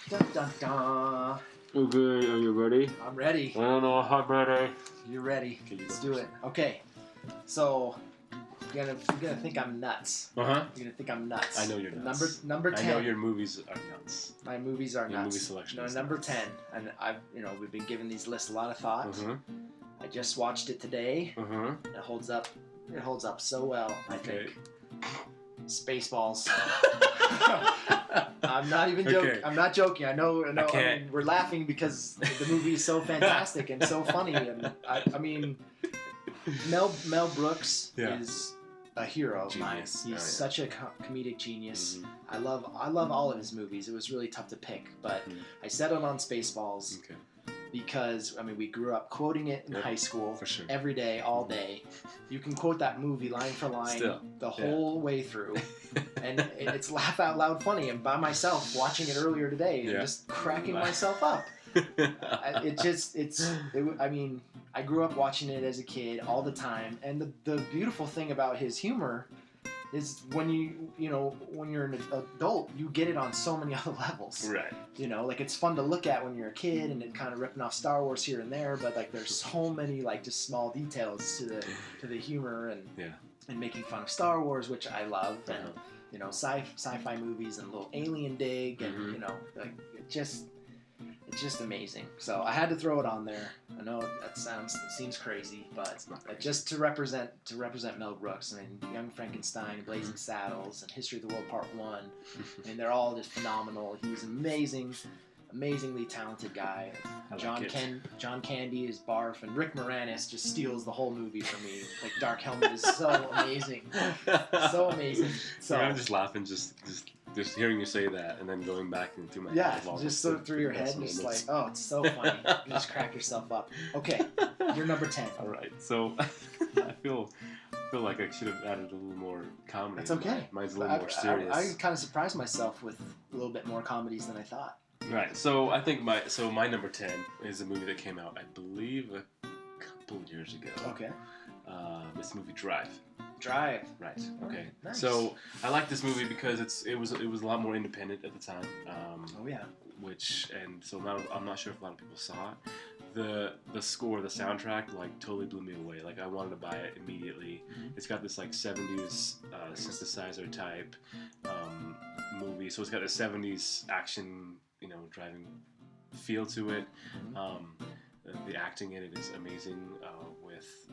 Dun, dun, dun. Okay, are you ready? I'm ready. I don't know how ready. You're ready. Okay, you Let's go do it. Okay. So you're gonna think I'm nuts. Uh-huh. You're gonna think I'm nuts. I know you're nuts. Number 10. I know your movies are nuts. My movies are Your nuts. movie selection No, is number nuts. 10, and we've been giving these lists a lot of thought. Uh-huh. I just watched it today. Uh-huh. It holds up. It holds up so well. I Okay. think. Spaceballs. I'm not even joking. Okay. I'm not joking. I know. I can't. mean, we're laughing because the movie is so fantastic and so funny. And I mean, Mel Brooks Yeah. is a hero of mine. Genius. He's Oh, yeah. such a comedic genius. Mhm. I love all of his movies. It was really tough to pick, but Mhm. I settled on Spaceballs Okay. because we grew up quoting it in Yep, high school for sure. every day, all day. You can quote that movie line for line Still, the yeah. whole way through, and it's laugh out loud funny. And by myself watching it earlier today and Yeah. just cracking myself up. I grew up watching it as a kid all the time, and the beautiful thing about his humor is when when you're an adult, you get it on so many other levels. Right. Like it's fun to look at when you're a kid and it kind of ripping off Star Wars here and there, but like there's so many like just small details to the humor and Yeah. and making fun of Star Wars, which I love, and Uh-huh. sci-fi movies and a little alien dig, and Mhm. like it's just amazing. So I had to throw it on there. I know it seems crazy, but It's not crazy. just to represent Mel Brooks. I mean, Young Frankenstein, Blazing Saddles, and History of the World Part 1. I mean, they're all just phenomenal. He's amazingly talented guy. I like John it. John Candy is Barf, and Rick Moranis just steals the whole movie for me. Like Dark Helmet is so amazing, so amazing. So I'm just laughing, just hearing you say that, and then going back into my yeah, head of all just the so through your head, best just like, moments. oh, it's so funny. You just crack yourself up. Okay, you're number 10. All right, so I feel like I should have added a little more comedy. That's okay. Mine's a little more serious. I kind of surprised myself with a little bit more comedies than I thought. Right. So I think my number 10 is a movie that came out, I believe, a couple years ago. Okay. It's the movie Drive. Drive. Right. Okay. Nice. So I like this movie because it was a lot more independent at the time. Oh yeah. I'm not sure if a lot of people saw it. The score, the soundtrack, like totally blew me away. Like I wanted to buy it immediately. Mhm. It's got this like 70s synthesizer type movie. So it's got a 70s action, driving feel to it. Mhm. The acting in it is amazing with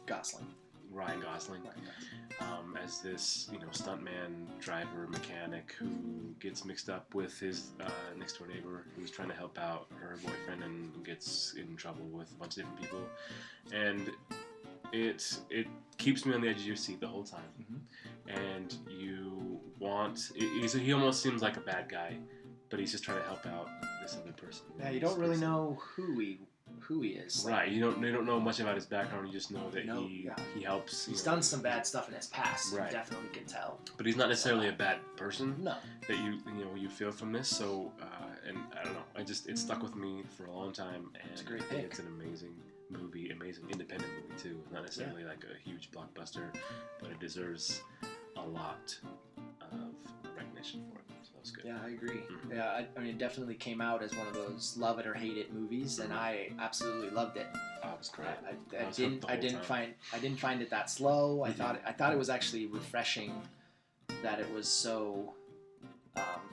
Gosling. Ryan Gosling. As this, stuntman, driver, mechanic who gets mixed up with his next door neighbor who's trying to help out her boyfriend and gets in trouble with a bunch of different people, and it keeps me on the edge of your seat the whole time. Mhm. And he almost seems like a bad guy, but he's just trying to help out this other person. Yeah, you don't really know who he is. Like, Right, you don't know much about his background. You just know that he helps. he's done some bad stuff in his past. Right. You definitely can tell. But he's not necessarily a bad person. No. That you feel from this. So and I don't know. It stuck with me for a long time. And It's a great I think pick. it's an amazing movie, amazing independent movie too. Not necessarily like a huge blockbuster, but it deserves a lot of recognition for it. So that was good. Yeah, I agree. Mhm. Yeah, I mean, it definitely came out as one of those love it or hate it movies, and I absolutely loved it. Oh, it was great. I was hooked the whole time. I didn't find it that slow. I Mhm. thought it was actually refreshing that it was so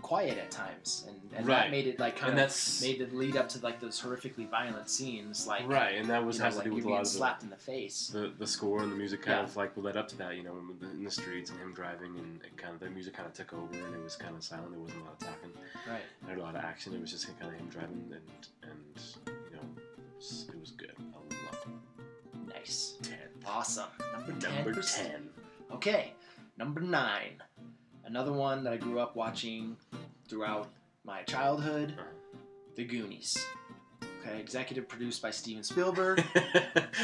quiet at times, and Right. that made it like And made it lead up to like those horrifically violent scenes, like Right, and that has to like do you with a being lot of slapped in the face. the score and the music kind Yeah. of like led up to that, in the streets and him driving, and it kind of the music kind of took over, and it was kind of silent. There wasn't a lot of talking. Right. There was a lot of action. It was just kind of him driving, and it was good. I loved it. Nice. 10. Awesome. Number 10. Number 10. Okay. Number 9. Another one that I grew up watching throughout my childhood. The Goonies. Okay. Executive produced by Steven Spielberg.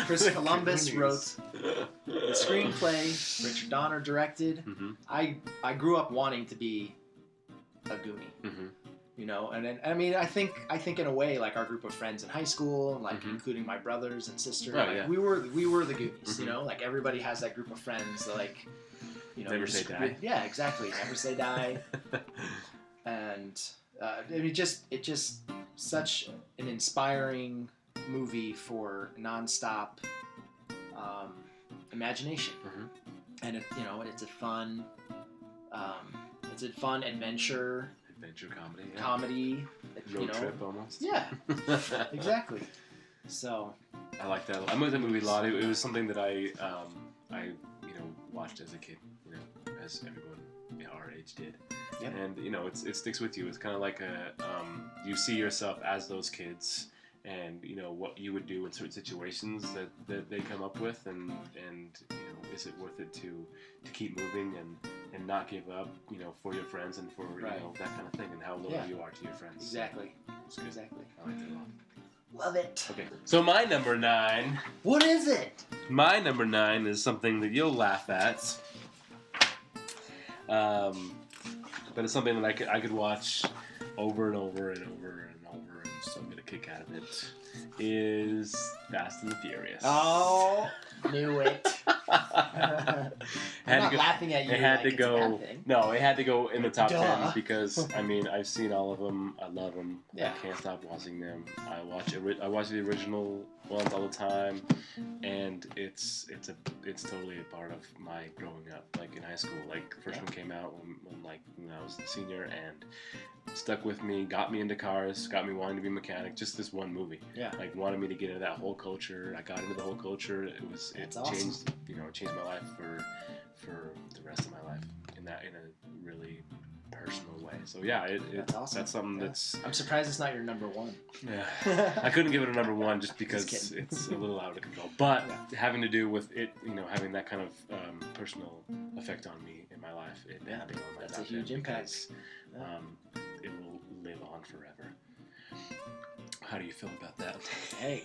Chris Columbus wrote the screenplay. Richard Donner directed. Mm-hmm. I grew up wanting to be a Goonie. Mm-hmm. And then, I mean, I think in a way, like our group of friends in high school, like Mhm. including my brothers and sisters, Oh, like, yeah. we were the Goonies, Mhm. like everybody has that group of friends, that, like, Never say die. Yeah, exactly. Never say die. And I mean, it just such an inspiring movie for nonstop imagination, and it's a fun adventure comedy. Road trip almost. Yeah, exactly. So I like that. I moved that movie a lot. It was something that I watched as a kid. As everyone our age did. Yep. And it sticks with you. It's kind of like you see yourself as those kids, and what you would do in certain situations that they come up with, and is it worth it to keep moving and not give up, for your friends and for that kind of thing, and how loyal you are to your friends. Exactly. It's good. Exactly. I like that a lot. Love it. Okay. So my number 9. What is it? My number 9 is something that you'll laugh at. But it's something that I could watch over and over and over and over, and still get a kick out of it. Is Fast and the Furious. Oh, knew it. I'm not laughing at you. It had like to go. No, it had to go in the top 10 Duh. because I've seen all of them. I love them. Yeah. I can't stop watching them. I watch the original ones all the time, and it's totally a part of my growing up. Like in high school, like the first one came out when I was a senior, and stuck with me, got me into cars, got me wanting to be a mechanic. Just this one movie. Yeah. Like wanted me to get into that whole culture. I got into the whole culture. It awesome. changed. It changed my life for the rest of my life in a really personal way. So yeah, that's awesome. That's something that's. I'm surprised it's not your number 1. Yeah, I couldn't give it a number 1 just because it's a little out of control. But having to do with it, having that kind of personal effect on me in my life, that's a huge impact. It will live on forever. How do you feel about that? Hey,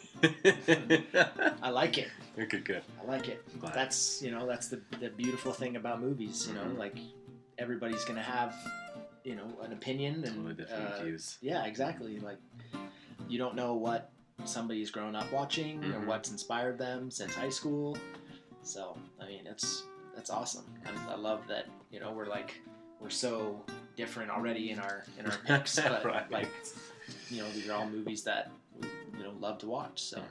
I like it. Okay, good. I like it. I'm glad. That's the beautiful thing about movies. Like everybody's gonna have an opinion and Totally different views. Yeah, exactly. Like you don't know what somebody's grown up watching or what's inspired them since high school. So I mean, that's awesome. I love that. We're so different already in our picks, but right. these are all movies that we love to watch. So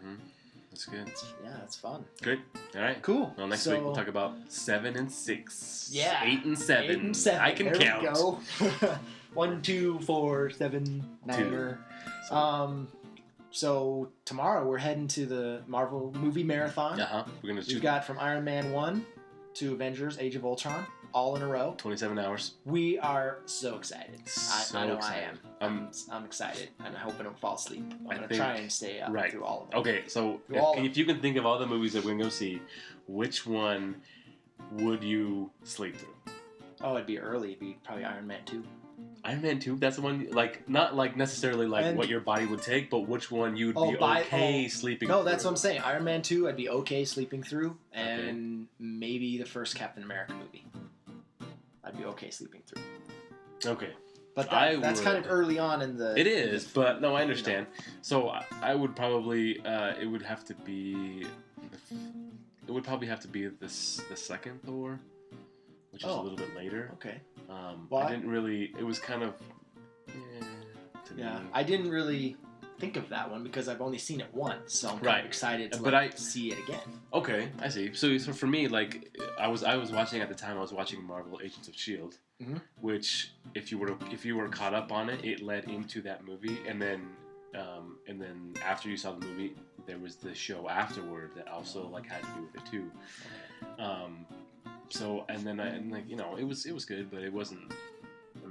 that's good. It's fun. Good. All right. Cool. Well, next week we'll talk about 7 and 6. Yeah. 8 and 7. 8 and 7. I can there count. We go. 1, 2, 4, 7, 9. So tomorrow we're heading to the Marvel movie marathon. We're gonna shoot. We've got from Iron Man 1 to Avengers: Age of Ultron, all in a row. 27 hours. We are so excited. I know excited. I am. I'm excited, and I hope I don't fall asleep. I'm gonna try and stay up through all of them. Okay, so if you can think of all the movies that we're gonna go see, which one would you sleep through? Oh, it'd be early. It'd be probably Iron Man 2. Iron Man 2, that's the one, not necessarily what your body would take, but which one you would be sleeping through. No, that's what I'm saying. Iron Man 2, I'd be okay sleeping through, and maybe the first Captain America movie. I'd be okay sleeping through. Okay. But that's kind of early on in the... It is, but no, I understand. So I would probably, it would probably have to be the second Thor, which is a little bit later. Okay. I didn't really. It was kind of. To me. I didn't really think of that one because I've only seen it once, so I'm kind of excited to see it again. Okay, I see. So for me, I was watching at the time. I was watching Marvel Agents of S.H.I.E.L.D., which if you were caught up on it, it led into that movie, and then after you saw the movie, there was the show afterward that also had to do with it too. So it was good, but it wasn't.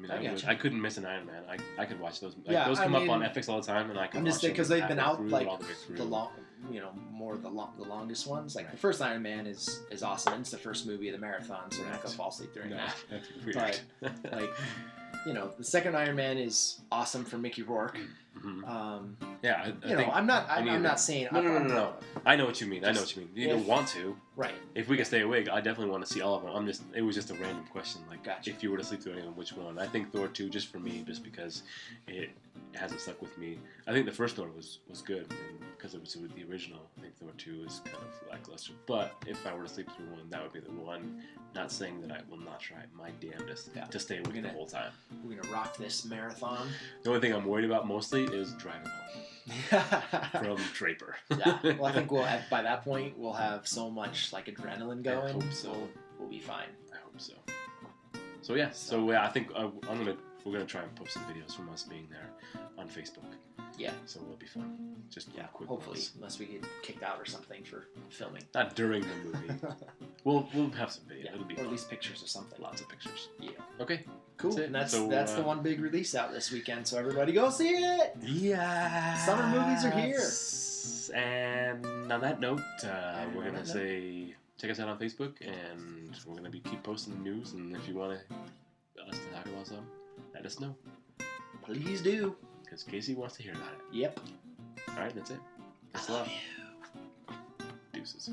I mean, I couldn't miss an Iron Man. I could watch those. Those come up on FX all the time, and I can. I'm just because they've been out all the way through. the longest ones. The first Iron Man is awesome. And it's the first movie of the marathon, so I'm not gonna fall asleep during that. That's weird. But the second Iron Man is awesome for Mickey Rourke. Mhm. Yeah, I You think know, I'm not either. not saying No. I know what you mean. I know what you mean. You don't if- want to. Right. If we can stay awake, I definitely want to see all of them. It was just a random question. Like, Gotcha. if you were to sleep through any of them, which one? I think Thor 2, just for me, just because it hasn't stuck with me. I think the first Thor was good, because it was the original. I think Thor 2 is kind of lackluster. But if I were to sleep through one, that would be the one. Not saying that I will not try my damnedest to stay awake the whole time. We're gonna rock this marathon. The only thing I'm worried about mostly is driving home from Draper. Yeah. Well, I think by that point we'll have so much like adrenaline going. I hope so. We'll be fine. I hope so. So yeah. I think we're gonna try and post some videos from us being there on Facebook. Yeah. So it'll be fun. Just quick hopefully, ones. unless we get kicked out or something for filming. Not during the movie. We'll have some video. Yeah, It'll be or fun. at least pictures or something. Lots of pictures. Yeah. Okay. Cool. That's it. And that's the one big release out this weekend. So everybody go see it. Yeah. Summer movies are here. And on that note, we're gonna say check us out on Facebook, and we're gonna keep posting the news. And if you want us to talk about something, let us know. Please do. Because Casey wants to hear about it. Yep. All right, that's it. I Thanks a love lot. you. Deuces.